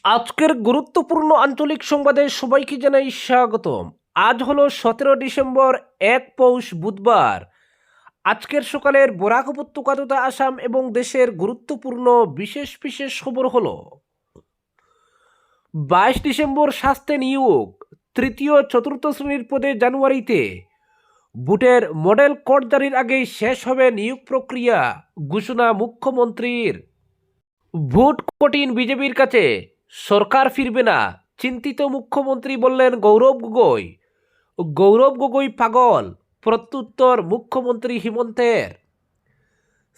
আজকের গুরুত্বপূর্ণ আঞ্চলিক সংবাদে সবাইকে জানাই স্বাগতম। আজ হলো 17 ডিসেম্বর, 1 পৌষ, বুধবার। আজকের সকালের বরাক উপত্যকা তথা আসাম এবং দেশের গুরুত্বপূর্ণ বিশেষ বিশেষ খবর হলো: 22 ডিসেম্বর স্বাস্থ্যে নিয়োগ, তৃতীয় চতুর্থ শ্রেণীর পদে জানুয়ারিতে। বুটের মডেল কোড জারির আগেই শেষ হবে নিয়োগ প্রক্রিয়া, ঘোষণা মুখ্যমন্ত্রীর। ভোট কঠিন বিজেপির কাছে, সরকার ফিরবে না, চিন্তিত মুখ্যমন্ত্রী বললেন গৌরব গগৈ। গৌরব গগৈ পাগল, প্রত্যুত্তর মুখ্যমন্ত্রী হিমন্তের।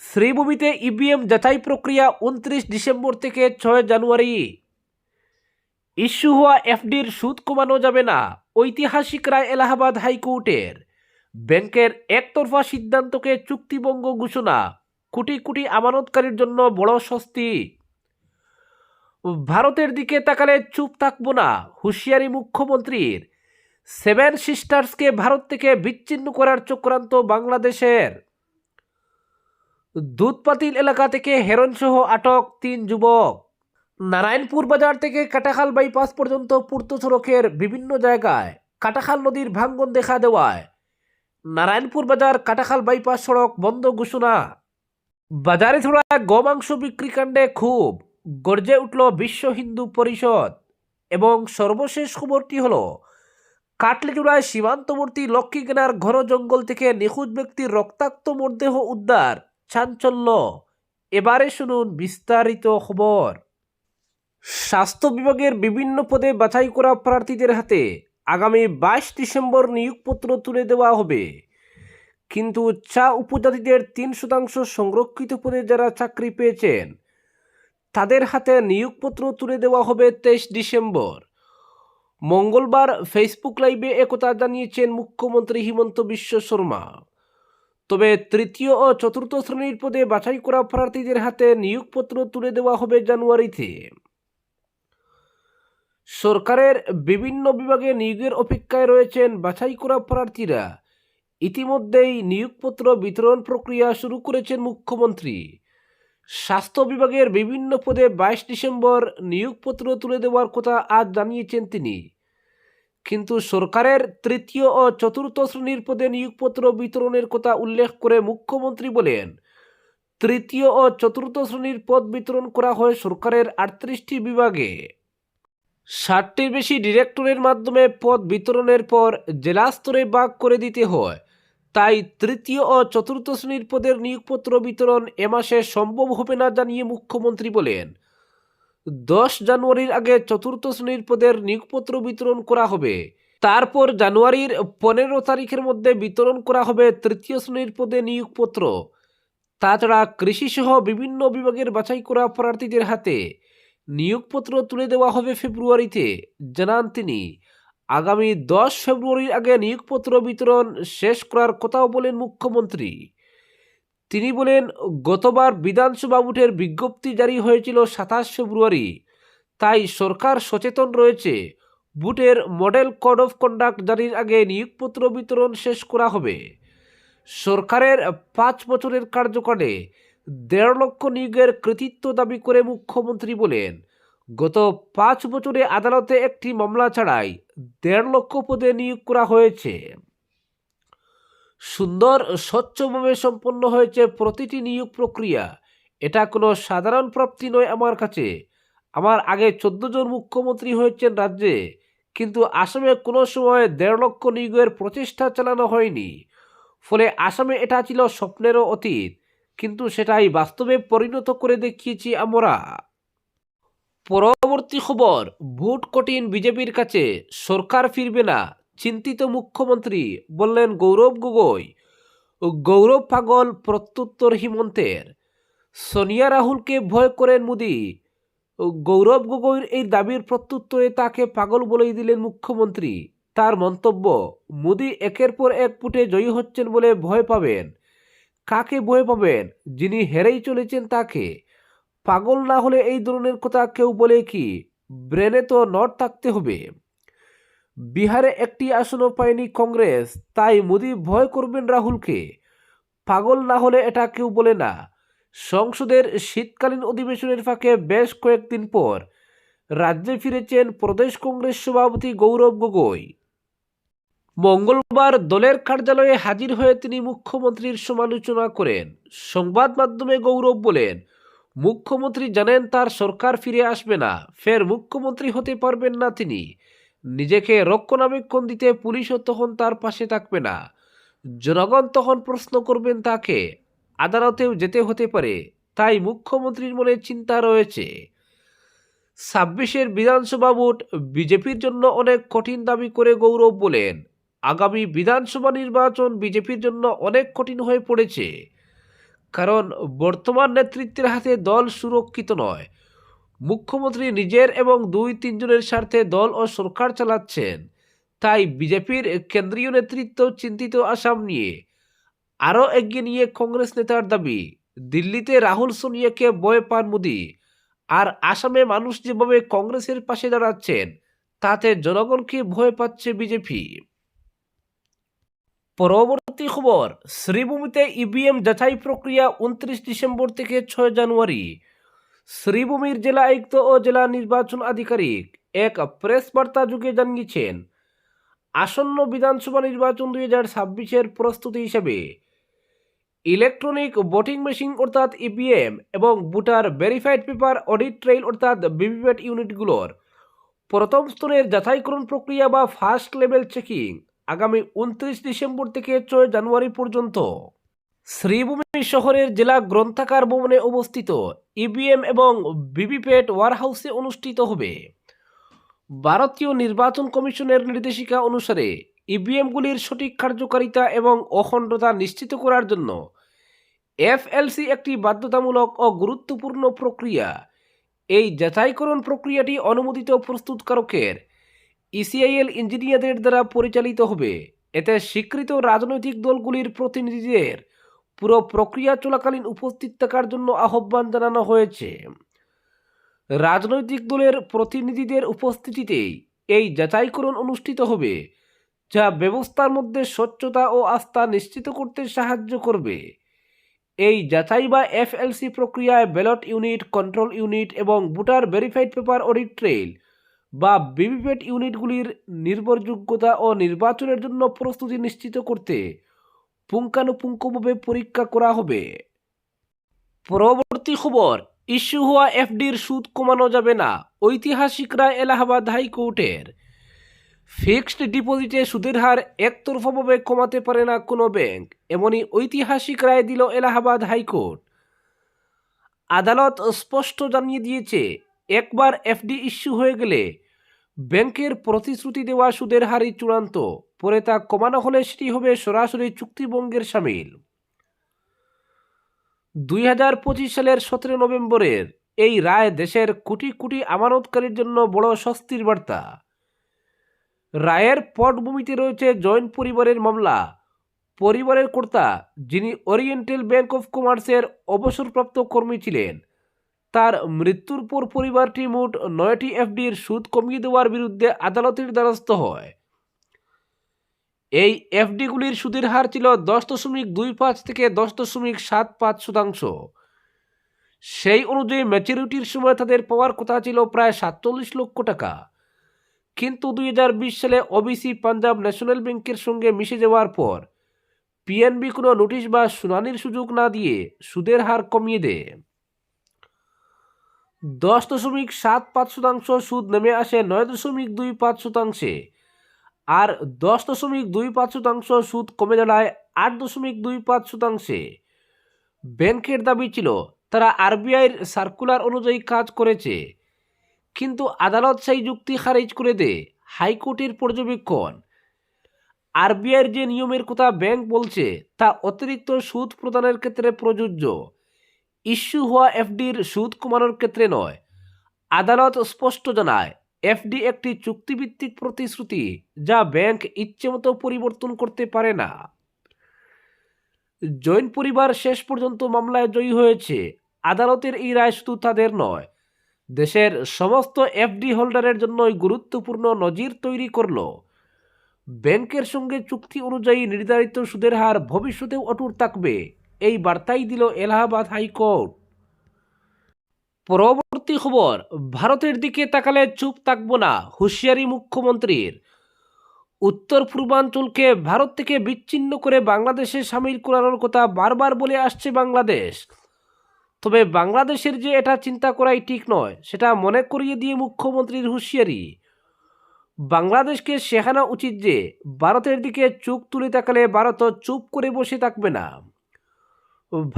শ্রীভূমিতে ইভিএম যাচাই প্রক্রিয়া 29 ডিসেম্বর থেকে 6 জানুয়ারি। ইস্যু হওয়া এফডির সুদ কমানো যাবে না, ঐতিহাসিক রায় এলাহাবাদ হাইকোর্টের। ব্যাংকের একতরফা সিদ্ধান্তকে চুক্তিভঙ্গ ঘোষণা, কোটি কোটি আমানতকারীর জন্য বড় স্বস্তি। ভারতের দিকে তাকালে চুপ থাকবো না, হুঁশিয়ারি মুখ্যমন্ত্রীর। সেভেন সিস্টার্সকে ভারত থেকে বিচ্ছিন্ন করার চক্রান্ত বাংলাদেশের। দুধপাতিল এলাকা থেকে হেরোইনসহ আটক 3 যুবক। নারায়ণপুর বাজার থেকে কাটাখাল বাইপাস পর্যন্ত পূর্ত সড়কের বিভিন্ন জায়গায় কাটাখাল নদীর ভাঙ্গন দেখা দেওয়ায় নারায়ণপুর বাজার কাটাখাল বাইপাস সড়ক বন্ধ ঘোষণা। বাজারে ছড়া গোমাংস বিক্রি কাণ্ডে খুব গর্জে উঠল বিশ্ব হিন্দু পরিষদ। এবং সর্বশেষ খবরটি হলো, কাটলিজোড়ায় সীমান্তবর্তী লক্ষ্মীকেনার ঘন জঙ্গল থেকে নিখোঁজ ব্যক্তির রক্তাক্ত মরদেহ উদ্ধার, চাঞ্চল্য। এবারে শুনুন বিস্তারিত খবর। স্বাস্থ্য বিভাগের বিভিন্ন পদে বাছাই করা প্রার্থীদের হাতে আগামী 22 ডিসেম্বর নিয়োগপত্র তুলে দেওয়া হবে। কিন্তু চা উপজাতিদের 3% সংরক্ষিত পদে যারা চাকরি পেয়েছেন তাদের হাতে নিয়োগপত্র তুলে দেওয়া হবে 23 ডিসেম্বর। মঙ্গলবার ফেসবুক লাইভে একথা জানিয়েছেন মুখ্যমন্ত্রী হিমন্ত বিশ্ব শর্মা। তবে তৃতীয় ও চতুর্থ শ্রেণীর পদে বাছাই করা প্রার্থীদের হাতে নিয়োগপত্র তুলে দেওয়া হবে জানুয়ারিতে। সরকারের বিভিন্ন বিভাগে নিয়োগের অপেক্ষায় রয়েছেন বাছাই করা প্রার্থীরা। ইতিমধ্যেই নিয়োগপত্র বিতরণ প্রক্রিয়া শুরু করেছেন মুখ্যমন্ত্রী। স্বাস্থ্য বিভাগের বিভিন্ন পদে 22 ডিসেম্বর নিয়োগপত্র তুলে দেওয়ার কথা আজ জানিয়েছেন তিনি। কিন্তু সরকারের তৃতীয় ও চতুর্থ শ্রেণীর পদে নিয়োগপত্র বিতরণের কথা উল্লেখ করে মুখ্যমন্ত্রী বলেন, তৃতীয় ও চতুর্থ শ্রেণীর পদ বিতরণ করা হয় সরকারের 38টি বিভাগে। 60টির বেশি ডিরেক্টরের মাধ্যমে পদ বিতরণের পর জেলা স্তরে ভাগ করে দিতে হয়। তাই তৃতীয় ও চতুর্থ শ্রেণীর পদের নিয়োগপত্র বিতরণ এ মাসে সম্ভব হবে না জানিয়ে মুখ্যমন্ত্রী বলেন, 10 জানুয়ারির আগে চতুর্থ শ্রেণীর পদের নিয়োগপত্র বিতরণ করা হবে। তারপর জানুয়ারির 15 তারিখের মধ্যে বিতরণ করা হবে তৃতীয় শ্রেণীর পদে নিয়োগপত্র। তাছাড়া কৃষিসহ বিভিন্ন বিভাগের বাছাই করা প্রার্থীদের হাতে নিয়োগপত্র তুলে দেওয়া হবে ফেব্রুয়ারিতে, জানান তিনি। আগামী 10 ফেব্রুয়ারির আগে নিয়োগপত্র বিতরণ শেষ করার কথাও বলেন মুখ্যমন্ত্রী। তিনি বলেন, গতবার বিধানসভা ভোটের বিজ্ঞপ্তি জারি হয়েছিল 27 ফেব্রুয়ারি। তাই সরকার সচেতন রয়েছে, ভোটের মডেল কোড অফ কন্ডাক্ট জারির আগে নিয়োগপত্র বিতরণ শেষ করা হবে। সরকারের 5 বছরের কার্যকালে 1.5 লক্ষ নিয়োগের কৃতিত্ব দাবি করে মুখ্যমন্ত্রী বলেন, গত 5 বছরে আদালতে একটি মামলা ছাড়াই 1.5 লক্ষ পদে নিয়োগ করা হয়েছে। সুন্দর স্বচ্ছভাবে সম্পন্ন হয়েছে প্রতিটি নিয়োগ প্রক্রিয়া। এটা কোনো সাধারণ প্রাপ্তি নয় আমার কাছে। আমার আগে 14 জন মুখ্যমন্ত্রী হয়েছেন রাজ্যে, কিন্তু আসামে কোনো সময় 1.5 লক্ষ নিয়োগের প্রচেষ্টা চালানো হয়নি। ফলে আসামে এটা ছিল স্বপ্নেরও অতীত, কিন্তু সেটাই বাস্তবে পরিণত করে দেখিয়েছি আমরা। পরবর্তী খবর, ভোট কঠিন বিজেপির কাছে, সরকার ফিরবে না, চিন্তিত মুখ্যমন্ত্রী বললেন গৌরব গগৈ। গৌরব পাগল, প্রত্যুত্তর হিমন্তের। সোনিয়া রাহুলকে ভয় করেন মোদি। গৌরব গগৈর এই দাবির প্রত্যুত্তরে তাকে পাগল বলেই দিলেন মুখ্যমন্ত্রী। তার মন্তব্য, মোদি একের পর এক ভোটে জয়ী হচ্ছেন বলে ভয় পাবেন। কাকে ভয় পাবেন? যিনি হেরেই চলেছেন তাকে। পাগল না হলে এই ধরনের কথা কেউ বলে কি? ব্রেনে তো নট থাকতে হবে। বিহারে একটি আসনও পায়নি কংগ্রেস, তাই মোদি ভয় করবেন রাহুলকে। পাগল না হলে এটা কেউ বলে না। সংসদের শীতকালীন অধিবেশনের ফাঁকে বেশ কয়েকদিন পর রাজ্যে ফিরেছেন প্রদেশ কংগ্রেস সভাপতি গৌরব গগৈ। মঙ্গলবার দলের কার্যালয়ে হাজির হয়ে তিনি মুখ্যমন্ত্রীর সমালোচনা করেন। সংবাদ মাধ্যমে গৌরব বলেন, মুখ্যমন্ত্রী জানেন তার সরকার ফিরে আসবে না, ফের মুখ্যমন্ত্রী হতে পারবেন না তিনি। নিজেকে রক্ষণাবেক্ষণ দিতে পুলিশও তখন তার পাশে থাকবে না। জনগণ তখন প্রশ্ন করবেন তাকে, আদালতেও যেতে হতে পারে। তাই মুখ্যমন্ত্রীর মনে চিন্তা রয়েছে। 26-এর বিধানসভা ভোট বিজেপির জন্য অনেক কঠিন দাবি করে গৌরব বলেন, আগামী বিধানসভা নির্বাচন বিজেপির জন্য অনেক কঠিন হয়ে পড়েছে, কারণ বর্তমান নেতৃত্বের হাতে দল সুরক্ষিত নয়। মুখ্যমন্ত্রী নিজের এবং 2-3 জনের স্বার্থে দল ও সরকার চালাচ্ছেন। তাই বিজেপির কেন্দ্রীয় নেতৃত্ব চিন্তিত আসাম নিয়ে। আরও এগিয়ে নিয়ে কংগ্রেস নেতার দাবি, দিল্লিতে রাহুল সোনিয়াকে ভয় পান মোদি, আর আসামে মানুষ যেভাবে কংগ্রেসের পাশে দাঁড়াচ্ছেন তাতে জনগণকে ভয় পাচ্ছে বিজেপি। পরবর্তী খবর, শ্রীভূমিতে ইভিএম যাচাই প্রক্রিয়া 29 ডিসেম্বর থেকে 6 জানুয়ারি। শ্রীভূমির জেলা আয়ুক্ত ও জেলা নির্বাচন আধিকারিক এক প্রেস বার্তা যুগে জানিয়েছেন, আসন্ন বিধানসভা নির্বাচন 2026-এর প্রস্তুতি হিসেবে ইলেকট্রনিক ভোটিং মেশিন অর্থাৎ ইভিএম এবং voter verified paper audit trail অর্থাৎ ভিভিপ্যাট ইউনিটগুলোর প্রথম স্তরের যাচাইকরণ প্রক্রিয়া বা ফার্স্ট লেভেল চেকিং আগামী 29 ডিসেম্বর থেকে 6 জানুয়ারি পর্যন্ত শ্রীভূমি শহরের জেলা গ্রন্থাগার ভবনে অবস্থিত ইভিএম এবং ভিভিপ্যাট ওয়ারহাউসে অনুষ্ঠিত হবে। ভারতীয় নির্বাচন কমিশনের নির্দেশিকা অনুসারে ইভিএমগুলির সঠিক কার্যকারিতা এবং অখণ্ডতা নিশ্চিত করার জন্য এফএলসি একটি বাধ্যতামূলক ও গুরুত্বপূর্ণ প্রক্রিয়া। এই যাচাইকরণ প্রক্রিয়াটি অনুমোদিত প্রস্তুতকারকের ইসিআইএল ইঞ্জিনিয়ারদের দ্বারা পরিচালিত হবে। এতে স্বীকৃত রাজনৈতিক দলগুলির প্রতিনিধিদের পুরো প্রক্রিয়া চলাকালীন উপস্থিত থাকার জন্য আহ্বান জানানো হয়েছে। রাজনৈতিক দলের প্রতিনিধিদের উপস্থিতিতেই এই যাচাইকরণ অনুষ্ঠিত হবে, যা ব্যবস্থার মধ্যে স্বচ্ছতা ও আস্থা নিশ্চিত করতে সাহায্য করবে। এই যাচাই বা এফএলসি প্রক্রিয়ায় ব্যালট ইউনিট, কন্ট্রোল ইউনিট এবং voter verified paper audit trail বা ভিভিপ্যাট ইউনিটগুলির নির্ভরযোগ্যতা ও নির্বাচনের জন্য প্রস্তুতি নিশ্চিত করতে পুঙ্খানুপুঙ্খভাবে পরীক্ষা করা হবে। পরবর্তী খবর, ইস্যু হওয়া এফডির সুদ কমানো যাবে না, ঐতিহাসিক রায় এলাহাবাদ হাইকোর্টের। ফিক্সড ডিপোজিটে সুদের হার একতরফাভাবে কমাতে পারে না কোনো ব্যাংক, এমনই ঐতিহাসিক রায় দিল এলাহাবাদ হাইকোর্ট। আদালত স্পষ্ট জানিয়ে দিয়েছে, একবার এফডি ইস্যু হয়ে গেলে ব্যাংকের প্রতিশ্রুতি দেওয়া সুদের হারই চূড়ান্ত, পরে তা কমানো হলে সেটি হবে সরাসরি চুক্তিভঙ্গের শামিল। 2025 সালের 17 নভেম্বরের এই রায় দেশের কোটি কোটি আমানতকারীর জন্য বড় স্বস্তির বার্তা। রায়ের পটভূমিতে রয়েছে জৈন পরিবারের মামলা। পরিবারের কর্তা, যিনি ওরিয়েন্টাল ব্যাংক অফ কমার্সের অবসরপ্রাপ্ত কর্মী ছিলেন, তার মৃত্যুর পর পরিবারটি মোট 9টি এফডির সুদ কমিয়ে দেওয়ার বিরুদ্ধে আদালতের দ্বারস্থ হয়। এই এফডিগুলির সুদের হার ছিল 10.25 থেকে 10.75%। সেই অনুযায়ী ম্যাচুরিটির সময় তাদের পাওয়ার কথা ছিল প্রায় 47 লক্ষ টাকা। কিন্তু 2020 সালে ওবিসি পাঞ্জাব ন্যাশনাল ব্যাংকের সঙ্গে মিশে যাওয়ার পর পিএনবি কোনো নোটিশ বা শুনানির সুযোগ না দিয়ে সুদের হার কমিয়ে দেয়। 10.75% সুদ নেমে আসে 9.25%, আর 10.25% সুদ কমে দাঁড়ায় 8.25%। ব্যাংকের দাবি ছিল তারা আরবিআইয়ের সার্কুলার অনুযায়ী কাজ করেছে, কিন্তু আদালত সেই যুক্তি খারিজ করে দেয়। হাইকোর্টের পর্যবেক্ষণ, আরবিআইয়ের যে নিয়মের কথা ব্যাংক বলছে তা অতিরিক্ত সুদ প্রদানের ক্ষেত্রে প্রযোজ্য, ইস্যু হওয়া এফডির সুদ কমানোর ক্ষেত্রে নয়। আদালত স্পষ্ট জানায়, এফডি একটি চুক্তিভিত্তিক প্রতিশ্রুতি যা ব্যাংক ইচ্ছেমতো পরিবর্তন করতে পারে না। জৈন পরিবার শেষ পর্যন্ত মামলায় জয়ী হয়েছে। আদালতের এই রায় শুধু তাদের নয়, দেশের সমস্ত এফডি হোল্ডারের জন্যই গুরুত্বপূর্ণ নজির তৈরি করল। ব্যাংকের সঙ্গে চুক্তি অনুযায়ী নির্ধারিত সুদের হার ভবিষ্যতেও অটুট থাকবে, এই বার্তাই দিল এলাহাবাদ হাইকোর্ট। পরবর্তী পরবর্তী খবর, ভারতের দিকে তাকালে চুপ থাকবো না, হুঁশিয়ারি মুখ্যমন্ত্রীর। উত্তর পূর্বাঞ্চলকে ভারত থেকে বিচ্ছিন্ন করে বাংলাদেশে সামিল করানোর কথা বারবার বলে আসছে বাংলাদেশ। তবে বাংলাদেশের যে এটা চিন্তা করাই ঠিক নয়, সেটা মনে করিয়ে দিয়ে মুখ্যমন্ত্রীর হুঁশিয়ারি। বাংলাদেশকে শেখানো উচিত যে ভারতের দিকে চোখ তুলে তাকালে ভারত চুপ করে বসে থাকবে না।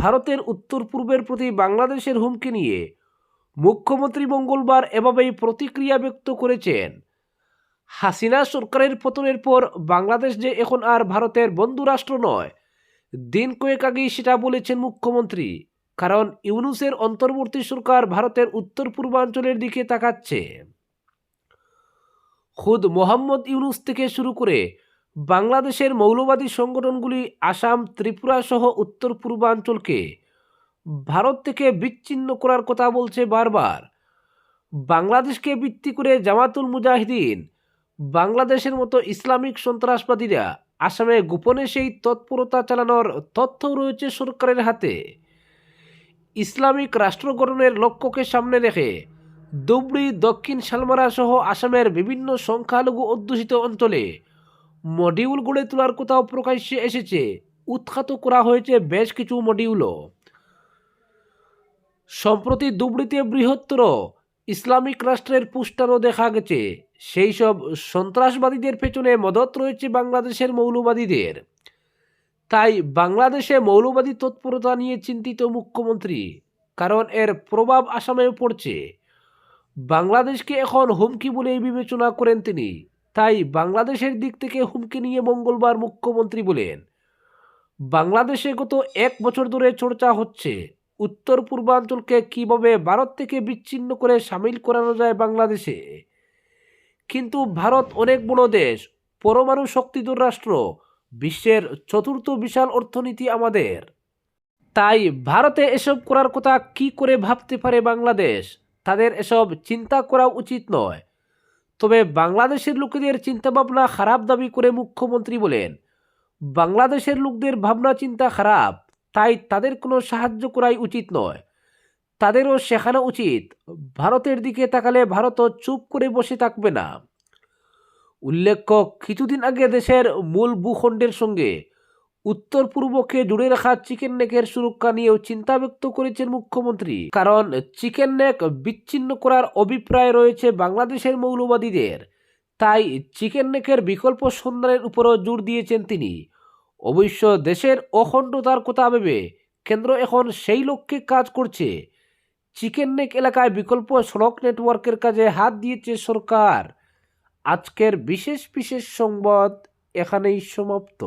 ভারতের উত্তর পূর্বের প্রতি বাংলাদেশের হুমকি নিয়ে মুখ্যমন্ত্রী মঙ্গলবার এভাবেই প্রতিক্রিয়া ব্যক্ত করেছেন। হাসিনা সরকারের পতনের পর বাংলাদেশ যে এখন আর ভারতের বন্ধু রাষ্ট্র নয়, দিন কয়েক আগেই সেটা বলেছেন মুখ্যমন্ত্রী। কারণ ইউনূসের অন্তর্বর্তী সরকার ভারতের উত্তর পূর্বাঞ্চলের দিকে তাকাচ্ছে। খুদ মোহাম্মদ ইউনূস থেকে শুরু করে বাংলাদেশের মৌলবাদী সংগঠনগুলি আসাম, ত্রিপুরা সহ উত্তর পূর্বাঞ্চলকে ভারত থেকে বিচ্ছিন্ন করার কথা বলছে বারবার। বাংলাদেশকে ভিত্তি করে জামাতুল মুজাহিদিন, বাংলাদেশের মতো ইসলামিক সন্ত্রাসবাদীরা আসামে গোপনে সেই তৎপরতা চালানোর তথ্যও রয়েছে সরকারের হাতে। ইসলামিক রাষ্ট্র গঠনের লক্ষ্যকে সামনে রেখে ধুবড়ী, দক্ষিণ শালমারা সহ আসামের বিভিন্ন সংখ্যালঘু অধ্যুষিত অঞ্চলে মডিউল গড়ে তোলার কথাও প্রকাশ্যে এসেছে। উৎখাত করা হয়েছে বেশ কিছু মডিউলও। সম্প্রতি ধুবড়ীতে বৃহত্তর ইসলামিক রাষ্ট্রের পোস্টারও দেখা গেছে। সেই সব সন্ত্রাসবাদীদের পেছনে মদত রয়েছে বাংলাদেশের মৌলবাদীদের। তাই বাংলাদেশে মৌলবাদী তৎপরতা নিয়ে চিন্তিত মুখ্যমন্ত্রী, কারণ এর প্রভাব আসামেও পড়ছে। বাংলাদেশকে এখন হুমকি বলেই বিবেচনা করেন তিনি। তাই বাংলাদেশের দিক থেকে হুমকি নিয়ে মঙ্গলবার মুখ্যমন্ত্রী বলেন, বাংলাদেশে গত 1 বছর ধরে চর্চা হচ্ছে উত্তর পূর্বাঞ্চলকে কিভাবে ভারত থেকে বিচ্ছিন্ন করে সামিল করানো যায় বাংলাদেশে। কিন্তু ভারত অনেক বড় দেশ, পরমাণু শক্তিধর রাষ্ট্র, বিশ্বের 4র্থ বিশাল অর্থনীতি আমাদের। তাই ভারতে এসব করার কথা কি করে ভাবতে পারে বাংলাদেশ? তাদের এসব চিন্তা করা উচিত নয়। তবে বাংলাদেশের লোকেদের চিন্তাভাবনা খারাপ দাবি করে মুখ্যমন্ত্রী বলেন, বাংলাদেশের লোকদের ভাবনা চিন্তা খারাপ, তাই তাদের কোনো সাহায্য করাই উচিত নয়। তাদেরও শেখানো উচিত ভারতের দিকে তাকালে ভারতও চুপ করে বসে থাকবে না। উল্লেখ্য, কিছুদিন আগে দেশের মূল ভূখণ্ডের সঙ্গে উত্তর পূর্বকে জুড়ে রাখা চিকেন নেকের সুরক্ষা নিয়েও চিন্তা ব্যক্ত করেছেন মুখ্যমন্ত্রী। কারণ চিকেন নেক বিচ্ছিন্ন করার অভিপ্রায় রয়েছে বাংলাদেশের মৌলবাদীদের। তাই চিকেন নেকের বিকল্প সন্ধানের উপরও জোর দিয়েছেন তিনি। অবশ্য দেশের অখণ্ডতার কথা ভেবে কেন্দ্র এখন সেই লক্ষ্যে কাজ করছে। চিকেন নেক এলাকায় বিকল্প সড়ক নেটওয়ার্কের কাজে হাত দিয়েছে সরকার। আজকের বিশেষ সংবাদ এখানেই সমাপ্ত।